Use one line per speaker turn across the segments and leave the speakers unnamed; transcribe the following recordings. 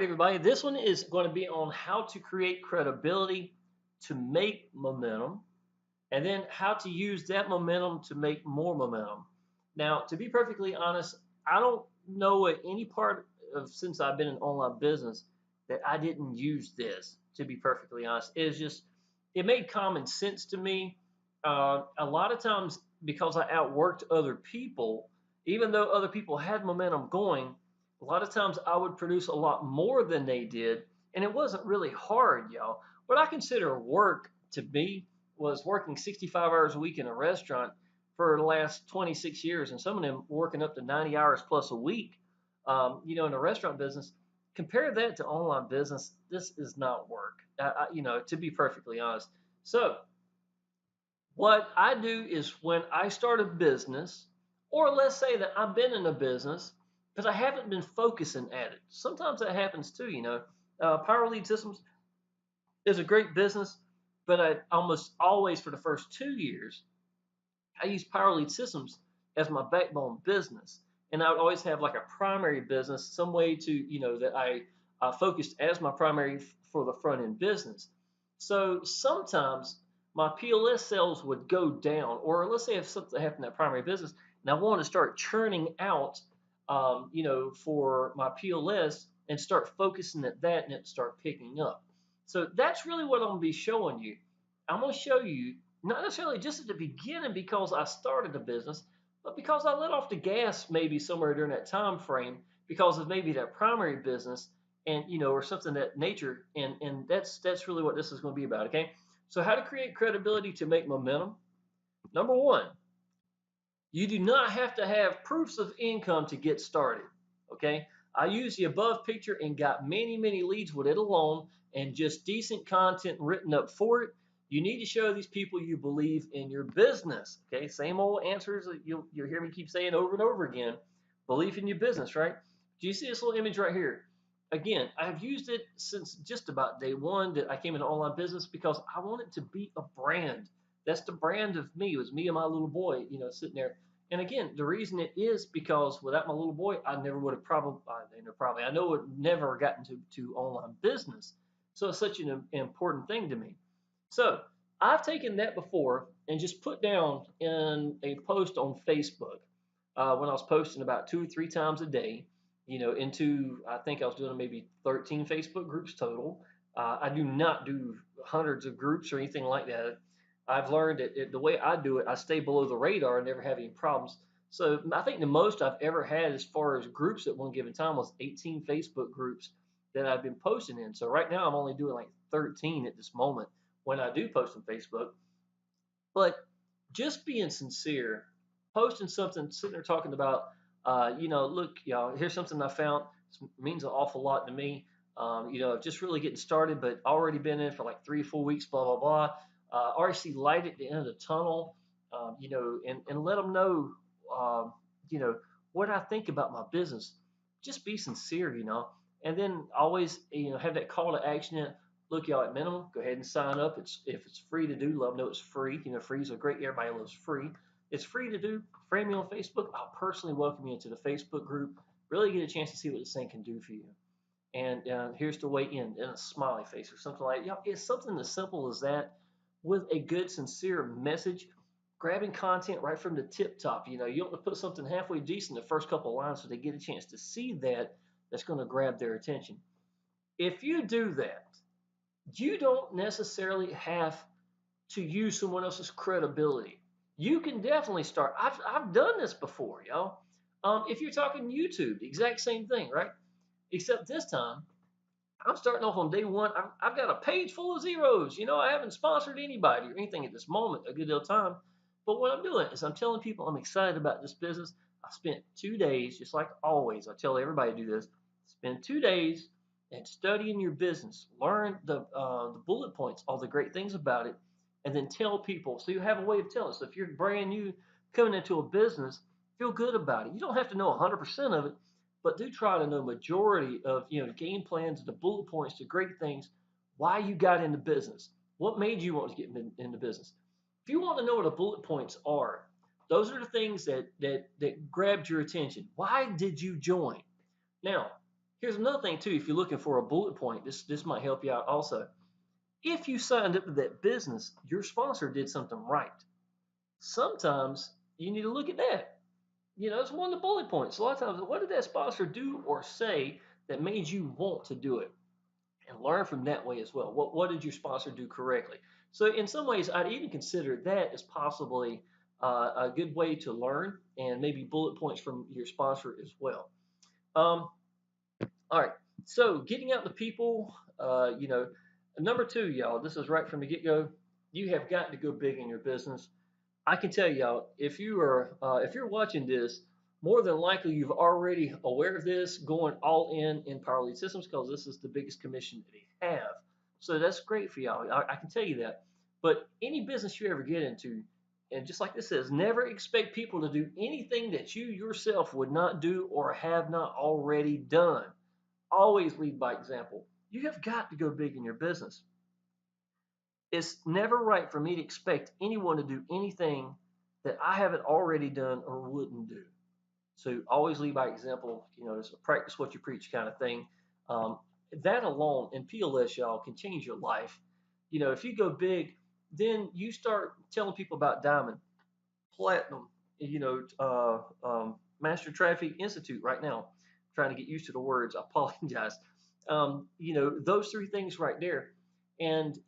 right, everybody. This one is going to be on how to create credibility to make momentum, and then how to use that momentum to make more momentum. Now, to be perfectly honest, I don't know at any part of since I've been in online business that I didn't use this. To be perfectly honest, it's just it made common sense to me. A lot of times, because I outworked other people, even though other people had momentum going, a lot of times I would produce a lot more than they did, and it wasn't really hard, y'all. What I consider work to me was working 65 hours a week in a restaurant for the last 26 years, and some of them working up to 90 hours plus a week, in the restaurant business. Compare that to online business. This is not work, to be perfectly honest. So, what I do is when I start a business, or let's say that I've been in a business, because I haven't been focusing at it. Sometimes that happens too. Power Lead Systems is a great business, but I almost always, for the first 2 years, I used Power Lead Systems as my backbone business. And I would always have like a primary business, some way that I focused as my primary for the front end business. So sometimes my PLS sales would go down, or let's say if something happened in that primary business, and I want to start churning out, for my PLS and start focusing at that and it start picking up. So that's really what I'm going to be showing you. I'm going to show you not necessarily just at the beginning because I started a business, but because I let off the gas maybe somewhere during that time frame because of maybe that primary business and or something that nature and that's really what this is going to be about. Okay, so how to create credibility to make momentum. Number one, you do not have to have proofs of income to get started. Okay, I used the above picture and got many leads with it alone and just decent content written up for it. You need to show these people you believe in your business. Okay, same old answers that you'll hear me keep saying over and over again. Belief in your business, right? Do you see this little image right here? Again, I've used it since just about day one that I came into online business because I want it to be a brand. That's the brand of me. It was me and my little boy, sitting there. And again, the reason it is because without my little boy, I never would have I know it never gotten to online business. So it's such an important thing to me. So I've taken that before and just put down in a post on Facebook when I was posting about 2 or 3 times a day, I think I was doing maybe 13 Facebook groups total. I do not do hundreds of groups or anything like that. I've learned that the way I do it, I stay below the radar and never have any problems. So I think the most I've ever had as far as groups at one given time was 18 Facebook groups that I've been posting in. So right now I'm only doing like 13 at this moment when I do post on Facebook. But just being sincere, posting something, sitting there talking about, look, y'all, here's something I found. It means an awful lot to me. Just really getting started, but already been in for like 3 or 4 weeks, blah, blah, blah. Already see light at the end of the tunnel, and let them know, um, what I think about my business. Just be sincere, and then always, have that call to action. Look, y'all, at minimum, go ahead and sign up. If it's free to do, let them know it's free. Free is a great. Everybody loves free. It's free to do. Friend me on Facebook. I'll personally welcome you into the Facebook group. Really get a chance to see what this thing can do for you. And here's the way in a smiley face or something like that. It's something as simple as that with a good, sincere message. Grabbing content right from the tip top. You want to put something halfway decent in the first couple of lines so they get a chance to see that. That's going to grab their attention. If you do that, you don't necessarily have to use someone else's credibility. You can definitely start. I've done this before, y'all. If you're talking YouTube, the exact same thing, right? Except this time, I'm starting off on day one. I've got a page full of zeros. I haven't sponsored anybody or anything at this moment, a good deal of time. But what I'm doing is I'm telling people I'm excited about this business. I spent 2 days, just like always. I tell everybody to do this. Spend 2 days and studying your business. Learn the bullet points, all the great things about it, and then tell people. So you have a way of telling. So if you're brand new coming into a business, feel good about it. You don't have to know 100% of it, but do try to know majority of the game plans, the bullet points, the great things, why you got into business, what made you want to get into business. If you want to know what the bullet points are, those are the things that grabbed your attention. Why did you join? Now, Here's another thing too. If you're looking for a bullet point, this might help you out also. If you signed up to that business, your sponsor did something right. Sometimes you need to look at that. It's one of the bullet points. A lot of times, what did that sponsor do or say that made you want to do it? And learn from that way as well. What did your sponsor do correctly? So in some ways, I'd even consider that as possibly a good way to learn and maybe bullet points from your sponsor as well. All right. So getting out to people, number two, y'all, this is right from the get-go. You have got to go big in your business. I can tell y'all, if you're watching this, more than likely you've already aware of this, going all in Power Lead Systems, because this is the biggest commission that they have. So that's great for y'all. I can tell you that. But any business you ever get into, and just like this says, never expect people to do anything that you yourself would not do or have not already done. Always lead by example. You have got to go big in your business. It's never right for me to expect anyone to do anything that I haven't already done or wouldn't do. So always lead by example. It's a practice what you preach kind of thing. That alone in PLS, y'all, can change your life. If you go big, then you start telling people about Diamond, Platinum, Master Traffic Institute right now. I'm trying to get used to the words. I apologize. Those three things right there. And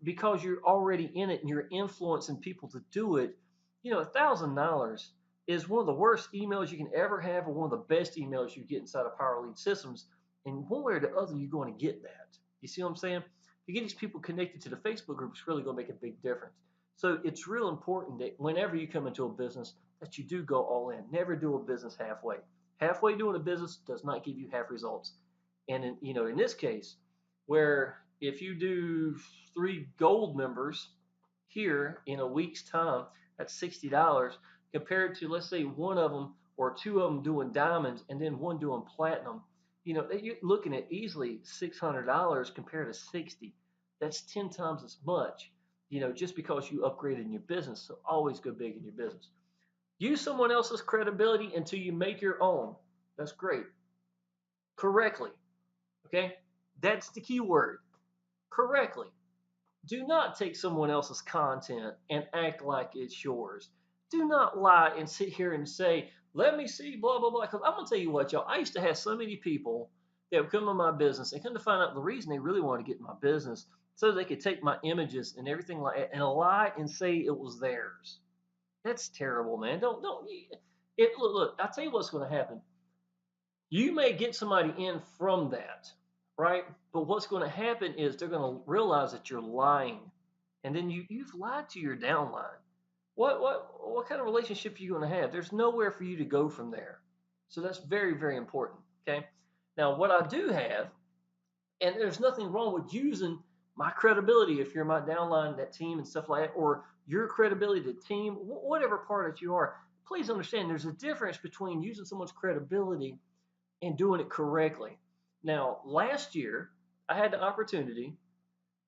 because you're already in it and you're influencing people to do it, $1,000 is one of the worst emails you can ever have, or one of the best emails you get inside of Power Lead Systems. And one way or the other, you're going to get that. You see what I'm saying? If you get these people connected to the Facebook group, it's really going to make a big difference. So it's real important that whenever you come into a business, that you do go all in. Never do a business halfway. Halfway doing a business does not give you half results. And in this case, where if you do 3 gold members here in a week's time, that's $60 compared to, let's say, one of them or two of them doing diamonds and then one doing platinum. You're looking at easily $600 compared to 60. That's 10 times as much, just because you upgraded in your business. So always go big in your business. Use someone else's credibility until you make your own. That's great. Correctly. Okay? That's the key word. Correctly. Do not take someone else's content and act like it's yours. Do not lie and sit here and say, let me see, blah, blah, blah. Because I'm going to tell you what, y'all, I used to have so many people that would come to my business and come to find out the reason they really wanted to get in my business so they could take my images and everything like that and lie and say it was theirs. That's terrible, man. Look, I'll tell you what's going to happen. You may get somebody in from that, right? But what's going to happen is they're going to realize that you're lying, and then you've lied to your downline. What kind of relationship are you going to have? There's nowhere for you to go from there. So that's very, very important. Okay. Now, what I do have, and there's nothing wrong with using my credibility if you're my downline, that team and stuff like that, or your credibility to team, whatever part that you are. Please understand there's a difference between using someone's credibility and doing it correctly. Now, last year, I had the opportunity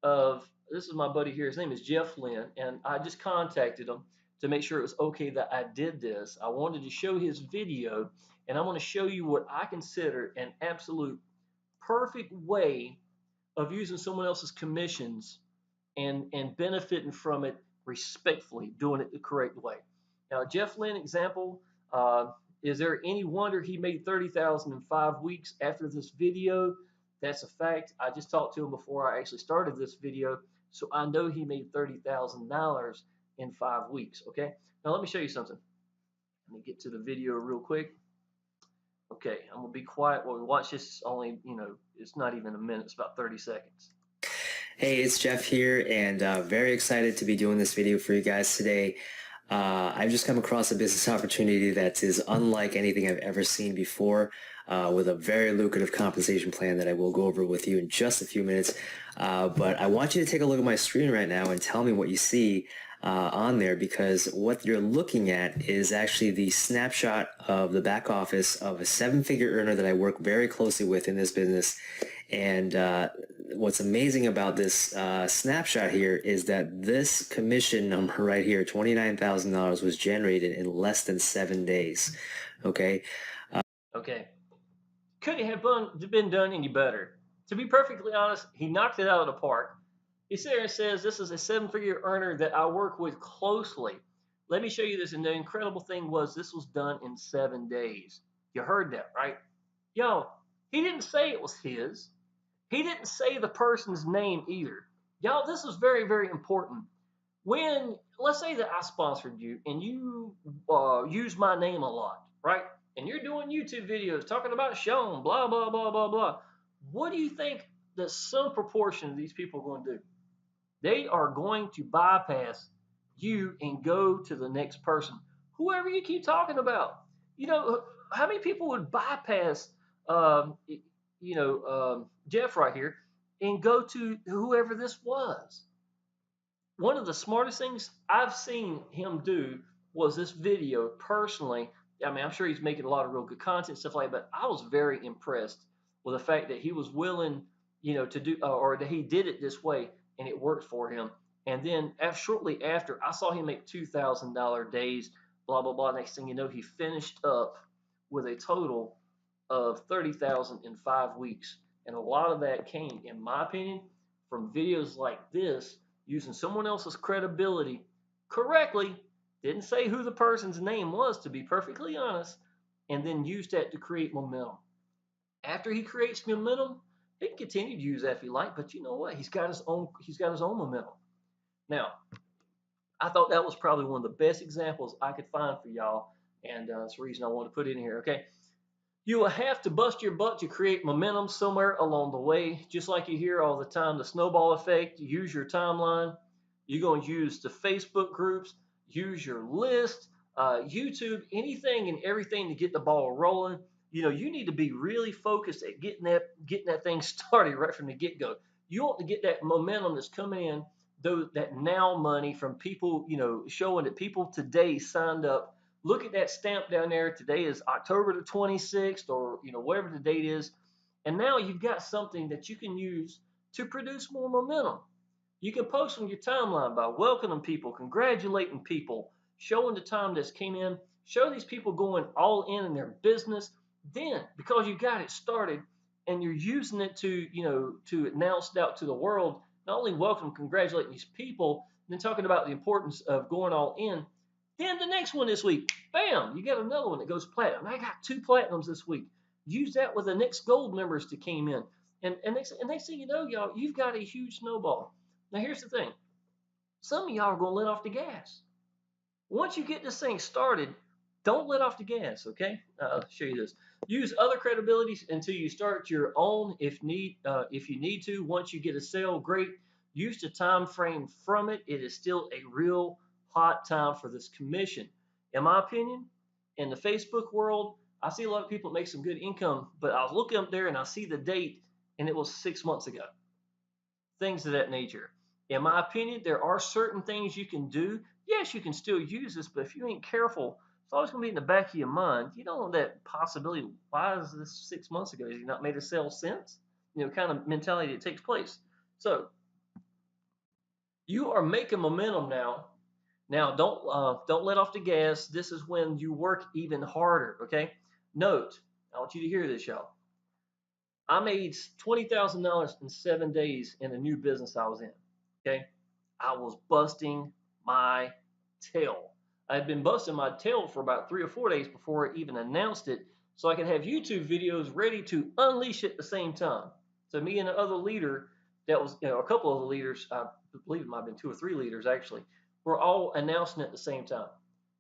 of, this is my buddy here, his name is Geoff Lynn, and I just contacted him to make sure it was okay that I did this. I wanted to show his video, and I want to show you what I consider an absolute perfect way of using someone else's commissions and benefiting from it respectfully, doing it the correct way. Now, Geoff Lynn example, is there any wonder he made $30,000 in 5 weeks after this video? That's a fact. I just talked to him before I actually started this video, so I know he made $30,000 in 5 weeks. Okay. Now let me show you something. Let me get to the video real quick. Okay, I'm gonna be quiet while we watch this. It's only, it's not even a minute. It's about 30 seconds.
Hey, it's Geoff here, and very excited to be doing this video for you guys today. I've just come across a business opportunity that is unlike anything I've ever seen before, with a very lucrative compensation plan that I will go over with you in just a few minutes. But I want you to take a look at my screen right now and tell me what you see on there, because what you're looking at is actually the snapshot of the back office of a 7-figure earner that I work very closely with in this business. And what's amazing about this snapshot here is that this commission number right here, $29,000, was generated in less than 7 days. Okay.
Okay. Could it have been done any better? To be perfectly honest, he knocked it out of the park. He sits there and says, this is a seven-figure earner that I work with closely. Let me show you this. And the incredible thing was this was done in 7 days. You heard that, right? Yo, he didn't say it was his. He didn't say the person's name either. Y'all, this is very, very important. When, let's say that I sponsored you and you use my name a lot, right? And you're doing YouTube videos talking about Shawn, blah, blah, blah, blah, blah. What do you think that some proportion of these people are going to do? They are going to bypass you and go to the next person, whoever you keep talking about. You know, how many people would bypass, Geoff right here and go to whoever this was? One of the smartest things I've seen him do was this video personally. I mean, I'm sure he's making a lot of real good content, stuff like that, but I was very impressed with the fact that he was willing, to do, or that he did it this way and it worked for him. And then shortly after, I saw him make $2,000 days, blah, blah, blah. Next thing you know, he finished up with a total of 30,000 in 5 weeks. And a lot of that came, in my opinion, from videos like this, using someone else's credibility correctly, didn't say who the person's name was, to be perfectly honest, and then used that to create momentum. After he creates momentum, he can continue to use that if he like, but you know what? He's got his own momentum. Now, I thought that was probably one of the best examples I could find for y'all, and that's the reason I wanted to put it in here. Okay, you will have to bust your butt to create momentum somewhere along the way. Just like you hear all the time, the snowball effect. Use your timeline. You're going to use the Facebook groups, use your list, YouTube, anything and everything to get the ball rolling. You need to be really focused at getting that thing started right from the get-go. You want to get that momentum that's coming in, that now money from people, showing that people today signed up. Look at that stamp down there. Today is October the 26th, or whatever the date is, and now you've got something that you can use to produce more momentum. You can post on your timeline by welcoming people, congratulating people, showing the time that's came in, show these people going all in their business. Then, because you got it started and you're using it to announce it out to the world, not only welcome, congratulating these people, and then talking about the importance of going all in. Then the next one this week, bam, you got another one that goes platinum. I got 2 platinums this week. Use that with the next gold members that came in. And next thing you know, y'all, you've got a huge snowball. Now, here's the thing. Some of y'all are going to let off the gas. Once you get this thing started, don't let off the gas, okay? I'll show you this. Use other credibilities until you start your own if you need to. Once you get a sale, great. Use the time frame from it. It is still a real hot time for this commission. In my opinion, in the Facebook world, I see a lot of people make some good income, but I was looking up there and I see the date and it was 6 months ago. Things of that nature. In my opinion, there are certain things you can do. Yes, you can still use this, but if you ain't careful, it's always going to be in the back of your mind. You don't know that possibility. Why is this 6 months ago? Has he not made a sale since? Kind of mentality that takes place. So you are making momentum now. Now, don't let off the gas. This is when you work even harder. Okay. Note, I want you to hear this, y'all. I made $20,000 in 7 days in a new business I was in. Okay, I was busting my tail. I had been busting my tail for about 3 or 4 days before I even announced it, so I could have YouTube videos ready to unleash at the same time. So me and another leader, that was a couple of the leaders, I believe it might have been 2 or 3 leaders actually, were all announcing at the same time.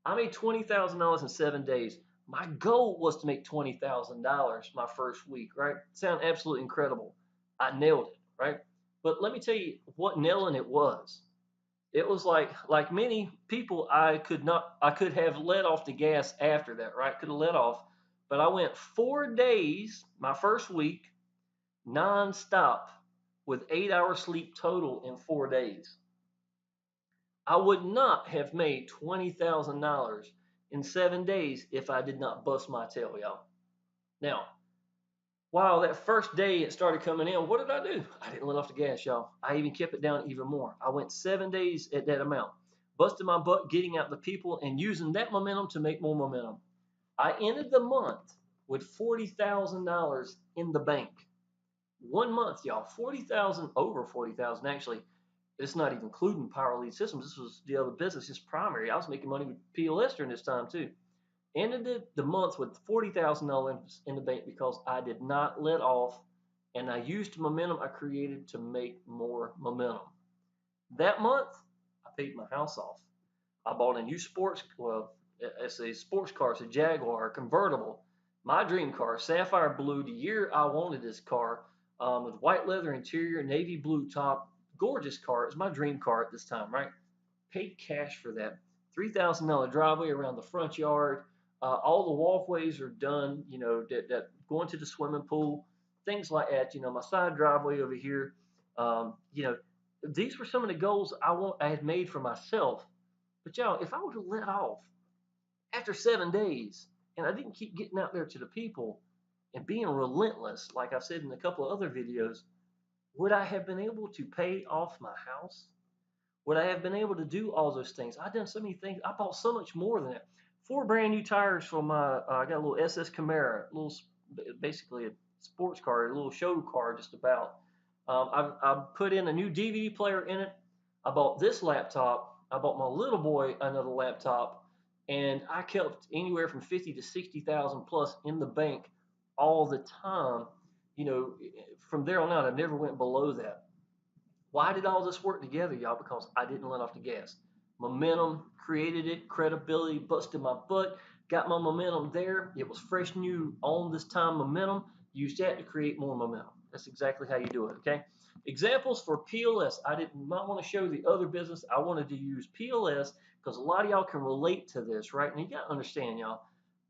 I made $20,000 in 7 days. My goal was to make $20,000 my first week, right? Sound absolutely incredible. I nailed it, right? But let me tell you what nailing it was. It was like many people, I could have let off the gas after that, right? Could have let off, but I went 4 days, my first week, nonstop, with 8 hours sleep total in 4 days. I would not have made $20,000 in 7 days if I did not bust my tail, y'all. Now, while that first day it started coming in, what did I do? I didn't let off the gas, y'all. I even kept it down even more. I went 7 days at that amount, busting my butt, getting out the people, and using that momentum to make more momentum. I ended the month with $40,000 in the bank. 1 month, y'all, 40,000, over 40,000 actually. It's not even including Power Lead Systems. This was the other business, just primary. I was making money with PLS during this time too. Ended the month with $40,000 in the bank because I did not let off, and I used the momentum I created to make more momentum. That month, I paid my house off. I bought a new it's a sports car. It's a Jaguar, a convertible. My dream car, sapphire blue, the year I wanted this car, with white leather interior, navy blue top, gorgeous car. It was my dream car at this time, right? Paid cash for that. $3,000 driveway around the front yard. All the walkways are done, that going to the swimming pool, things like that. My side driveway over here. These were some of the goals I had made for myself. But y'all, if I would have let off after 7 days and I didn't keep getting out there to the people and being relentless, like I've said in a couple of other videos, would I have been able to pay off my house? Would I have been able to do all those things? I've done so many things. I bought so much more than that. 4 brand new tires for my, I got a little SS Camaro, basically a sports car, a little show car just about. I've put in a new DVD player in it. I bought this laptop. I bought my little boy another laptop, and I kept anywhere from 50 to 60,000 plus in the bank all the time. From there on out, I never went below that. Why did all this work together, y'all? Because I didn't let off the gas. Momentum, created it, credibility, busted my butt, got my momentum there. It was fresh new on this time momentum. Used that to create more momentum. That's exactly how you do it, okay? Examples for PLS. I did not want to show the other business. I wanted to use PLS because a lot of y'all can relate to this, right? And you got to understand, y'all,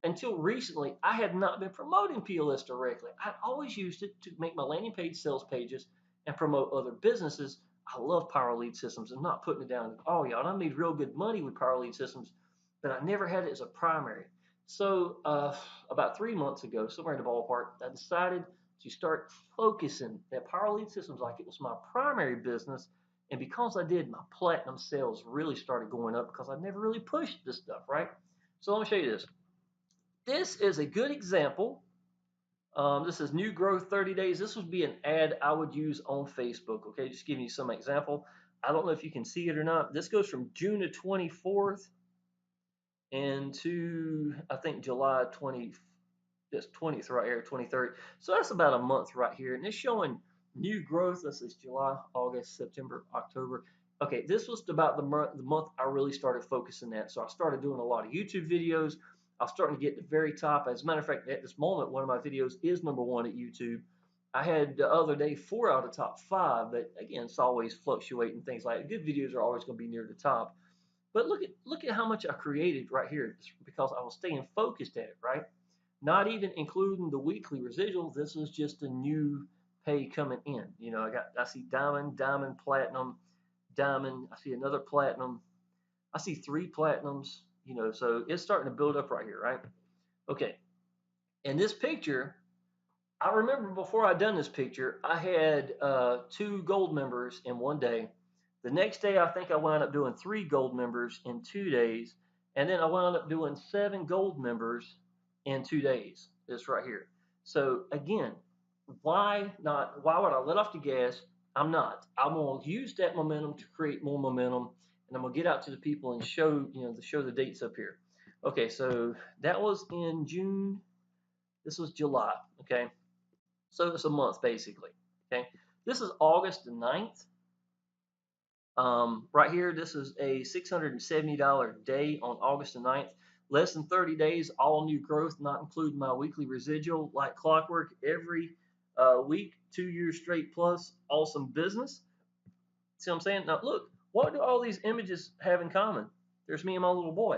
until recently, I had not been promoting PLS directly. I'd always used it to make my landing page sales pages and promote other businesses. I love Power Lead Systems. I'm not putting it down. Oh, y'all, I made real good money with Power Lead Systems, but I never had it as a primary. So about 3 months ago, somewhere in the ballpark, I decided to start focusing at Power Lead Systems like it was my primary business. And because I did, my platinum sales really started going up because I never really pushed this stuff, right? So let me show you this. This is a good example. This is new growth 30 days. This would be an ad I would use on Facebook. Okay, just giving you some example. I don't know if you can see it or not. This goes from June the 24th into, I think, July 20th, this 20th right here, 23rd. So that's about a month right here. And it's showing new growth. This is July, August, September, October. Okay, this was about the month I really started focusing at. So I started doing a lot of YouTube videos. I was starting to get to the very top. As a matter of fact, at this moment, one of my videos is #1 at YouTube. I had the other day 4 out of the top 5, but again, it's always fluctuating, things like that. Good videos are always going to be near the top. But look at how much I created right here because I was staying focused at it, right? Not even including the weekly residual. This is just a new pay coming in. I see diamond, platinum, diamond. I see another platinum. I see 3 platinums. So it's starting to build up right here, right? Okay. In this picture, I remember before I done this picture, I had 2 gold members in one day. The next day, I think I wound up doing 3 gold members in 2 days. And then I wound up doing 7 gold members in 2 days. This right here. So again, why not? Why would I let off the gas? I'm not. I'm going to use that momentum to create more momentum, and I'm going to get out to the people and show the dates up here. Okay, so that was in June. This was July. Okay, so it's a month basically. Okay, this is August the 9th. Right here, this is a $670 day on August the 9th. Less than 30 days, all new growth, not including my weekly residual, like clockwork, every week, 2 years straight plus, awesome business. See what I'm saying? Now, look, what do all these images have in common? There's me and my little boy.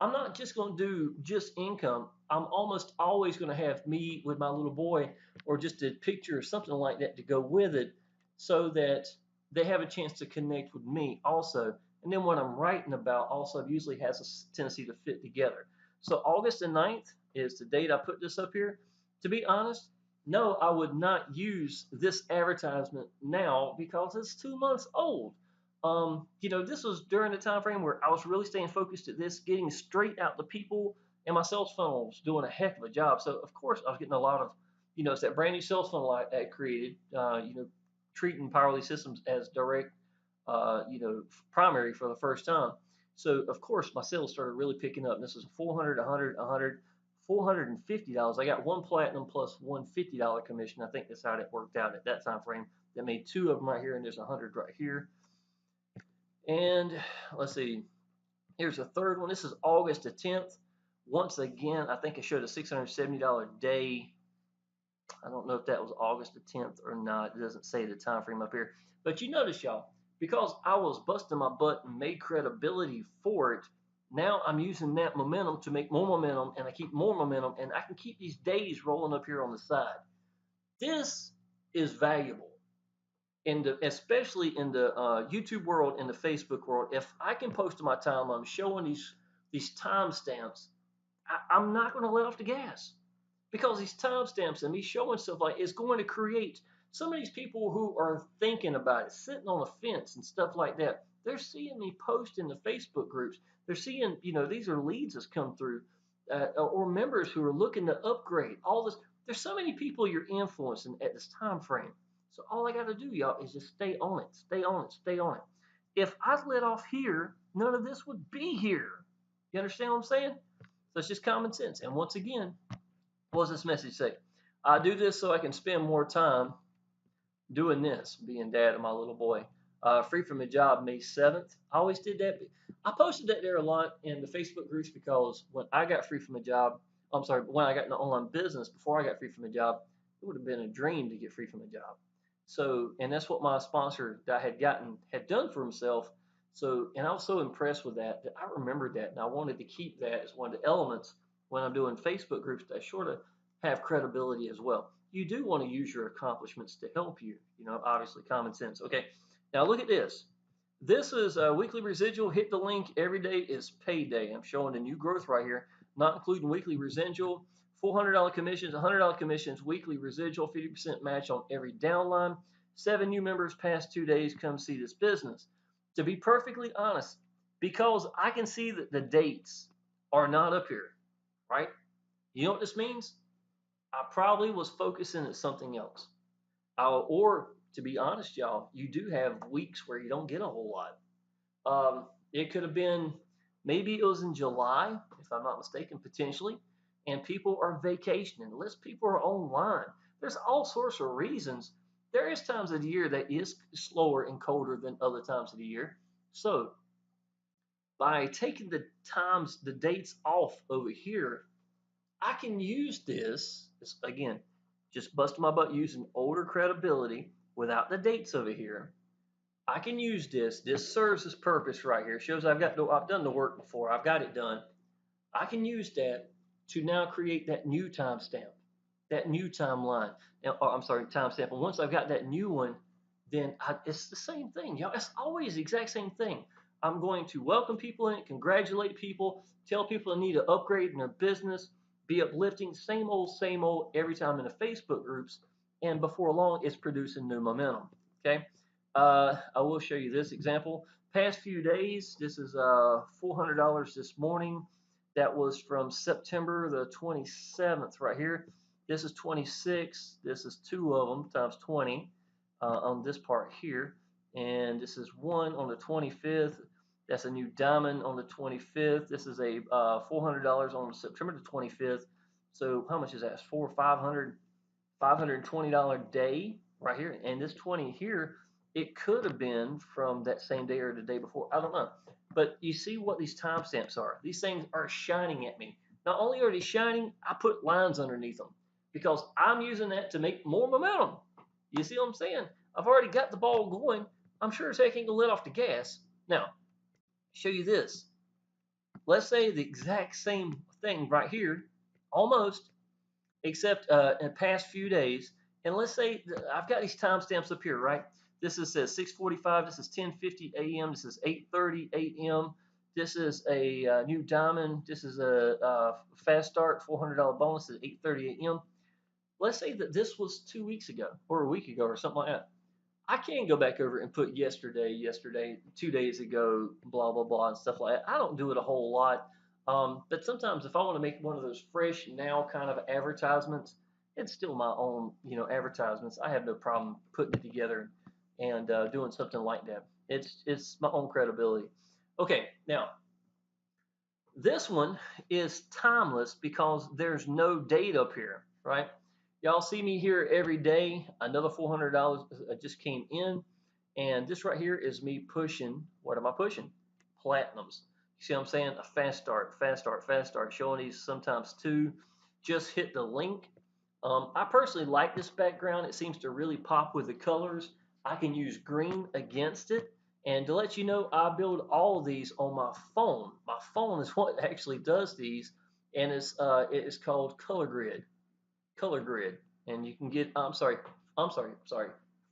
I'm not just going to do just income. I'm almost always going to have me with my little boy or just a picture or something like that to go with it so that they have a chance to connect with me also. And then what I'm writing about also usually has a tendency to fit together. So August the 9th is the date I put this up here. To be honest, no, I would not use this advertisement now because it's 2 months old. This was during the time frame where I was really staying focused at this, getting straight out to people and my sales funnel was doing a heck of a job. So of course I was getting a lot of, it's that brand new sales funnel I created, treating Power Elite Systems as direct, primary for the first time. So of course my sales started really picking up. This is 400, 100, 100, $450. I got one platinum plus one $50 commission. I think that's how it worked out at that time frame. That made two of them right here, and there's 100 right here. And let's see, here's a third one. This is August the 10th. Once again, I think I showed a $670 day. I don't know if that was August the 10th or not. It doesn't say the time frame up here. But you notice, y'all, because I was busting my butt and made credibility for it, now I'm using that momentum to make more momentum, and I keep more momentum, and I can keep these days rolling up here on the side. This is valuable, especially in the YouTube world and the Facebook world. If I can post to my timeline, I'm showing these timestamps, I'm not going to let off the gas, because these timestamps and me showing stuff like is going to create some of these people who are thinking about it, sitting on a fence and stuff like that. They're seeing me post in the Facebook groups. They're seeing, these are leads that's come through, or members who are looking to upgrade. All this. There's so many people you're influencing at this time frame. So all I got to do, y'all, is just stay on it, stay on it, stay on it. If I let off here, none of this would be here. You understand what I'm saying? So it's just common sense. And once again, what does this message say? I do this so I can spend more time doing this, being dad of my little boy. Free from a job May 7th. I always did that. I posted that there a lot in the Facebook groups, because when I got free from a job, when I got in the online business before I got free from a job, it would have been a dream to get free from a job. So, and that's what my sponsor that I had done for himself. So, and I was so impressed with that I remembered that, and I wanted to keep that as one of the elements when I'm doing Facebook groups that sort of have credibility as well. You do want to use your accomplishments to help you, obviously common sense. Okay, now look at this. This is a weekly residual. Hit the link. Every day is payday. I'm showing the new growth right here, not including weekly residual. $400 commissions, $100 commissions, weekly residual, 50% match on every downline. 7 new members past 2 days come see this business. To be perfectly honest, because I can see that the dates are not up here, right? You know what this means? I probably was focusing at something else. Or to be honest, y'all, you do have weeks where you don't get a whole lot. It could have been, maybe it was in July, if I'm not mistaken, potentially, and people are vacationing. Less people are online. There's all sorts of reasons. There is times of the year that is slower and colder than other times of the year. So by taking the dates off over here, I can use this again, just busting my butt using older credibility without the dates over here. I can use this. This serves its purpose right here. Shows I've done the work before. I've got it done. I can use that to now create that new timestamp, that new timeline. Timestamp. And once I've got that new one, then it's the same thing, y'all. It's always the exact same thing. I'm going to welcome people in, congratulate people, tell people they need to upgrade in their business, be uplifting, same old every time in the Facebook groups. And before long, it's producing new momentum. Okay. I will show you this example. Past few days, this is $400 this morning. That was from September the 27th right here. This is 26. This is 2 of them times 20 on this part here. And this is one on the 25th. That's a new diamond on the 25th. This is a $400 on September the 25th. So how much is that? $520 day right here. And this 20 here, it could have been from that same day or the day before. I don't know. But you see what these timestamps are. These things are shining at me. Not only are they shining, I put lines underneath them because I'm using that to make more momentum. You see what I'm saying? I've already got the ball going. I'm sure as heck ain't gonna let off the gas. Now, show you this. Let's say the exact same thing right here, almost, except in the past few days. And let's say I've got these timestamps up here, right? This is 6:45. This is 10:50 a.m. This is 8:30 a.m. This is a new diamond. This is a fast start $400 bonus at 8:30 a.m. Let's say that this was 2 weeks ago or a week ago or something like that. I can go back over and put yesterday, 2 days ago, blah, blah, blah, and stuff like that. I don't do it a whole lot. But sometimes if I want to make one of those fresh now kind of advertisements, it's still my own, advertisements. I have no problem putting it together and doing something like that. It's my own credibility. Okay, now this one is timeless because there's no date up here, right? Y'all see me here every day. Another $400 just came in. And this right here is me pushing. What am I pushing? Platinums. You see what I'm saying? A fast start, fast start, fast start. Showing these sometimes two. Just hit the link. I personally like this background. It seems to really pop with the colors. I can use green against it. And to let you know, I build all of these on my phone. My phone is what actually does these, and it is called Color Grid. Color Grid, and you can get. I'm sorry,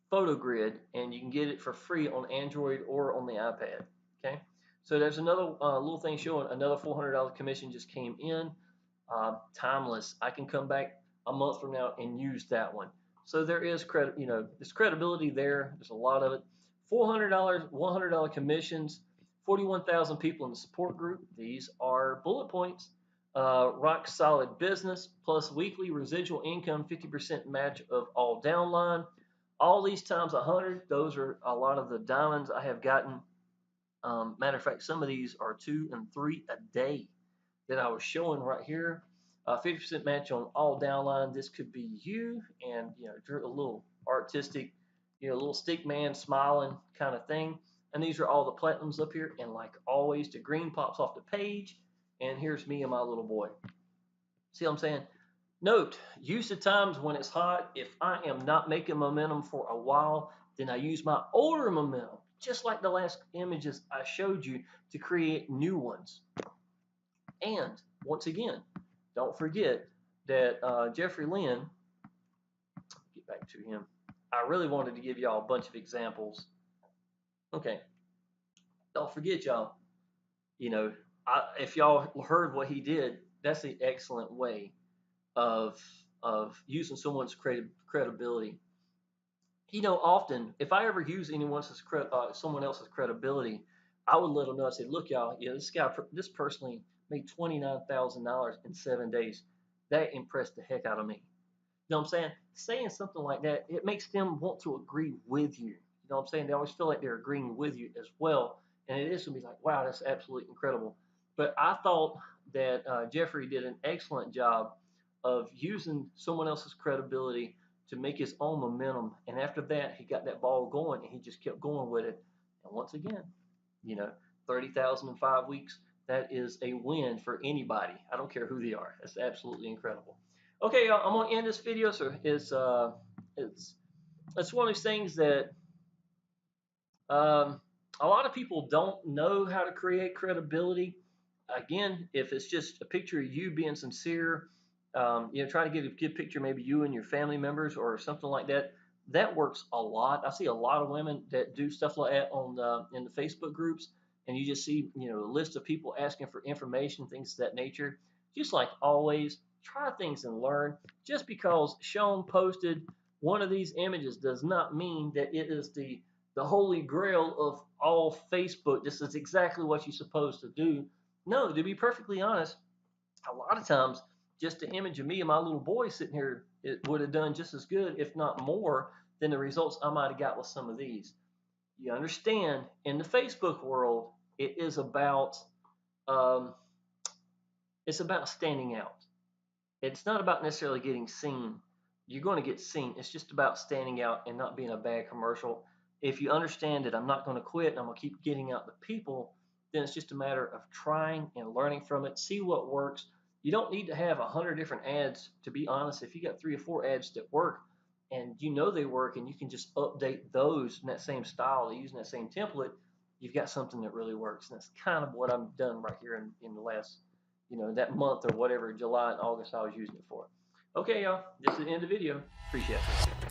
Photo Grid, and you can get it for free on Android or on the iPad. Okay, so there's another little thing showing another $400 commission just came in. Timeless. I can come back a month from now and use that one. So there is credit. There's credibility there. There's a lot of it. $400, $100 commissions. 41,000 people in the support group. These are bullet points. Rock solid business plus weekly residual income, 50% match of all downline. All these times 100. Those are a lot of the diamonds I have gotten. Matter of fact, some of these are 2 and 3 a day that I was showing right here. 50% match on all downline. This could be you, and a little artistic, little stick man smiling kind of thing. And these are all the platinums up here. And like always, the green pops off the page. And here's me and my little boy. See what I'm saying? Note, use the times when it's hot. If I am not making momentum for a while, then I use my older momentum, just like the last images I showed you, to create new ones. And once again, don't forget that Jeffrey Lynn, get back to him. I really wanted to give y'all a bunch of examples. Okay. Don't forget, y'all, if y'all heard what he did, that's the excellent way of using someone's credibility. Often if I ever use someone else's credibility, I would let them know. I say, look, y'all, this personally made $29,000 in 7 days. That impressed the heck out of me. You know what I'm saying? Saying something like that, it makes them want to agree with you. You know what I'm saying? They always feel like they're agreeing with you as well. And it is going to be like, wow, that's absolutely incredible. But I thought that Jeffrey did an excellent job of using someone else's credibility to make his own momentum. And after that, he got that ball going and he just kept going with it. And once again, 30,000 in 5 weeks, that is a win for anybody. I don't care who they are. That's absolutely incredible. Okay, I'm gonna end this video. So it's one of these things that a lot of people don't know how to create credibility. Again, if it's just a picture of you being sincere, try to get a good picture, maybe you and your family members or something like that. That works a lot. I see a lot of women that do stuff like that in the Facebook groups, and you just see a list of people asking for information, things of that nature. Just like always, try things and learn. Just because Shawn posted one of these images does not mean that it is the holy grail of all Facebook. This is exactly what you're supposed to do. No, to be perfectly honest, a lot of times just the image of me and my little boy sitting here, it would have done just as good, if not more, than the results I might have got with some of these. You understand, in the Facebook world, it is about standing out. It's not about necessarily getting seen. You're going to get seen. It's just about standing out and not being a bad commercial. If you understand that I'm not going to quit and I'm going to keep getting out the people, then it's just a matter of trying and learning from it, see what works. You don't need to have 100 different ads. To be honest, if you got 3 or 4 ads that work and they work and you can just update those in that same style, using that same template, you've got something that really works. And that's kind of what I've done right here in the last, that month or whatever, July and August I was using it for. Okay, y'all, this is the end of the video. Appreciate it.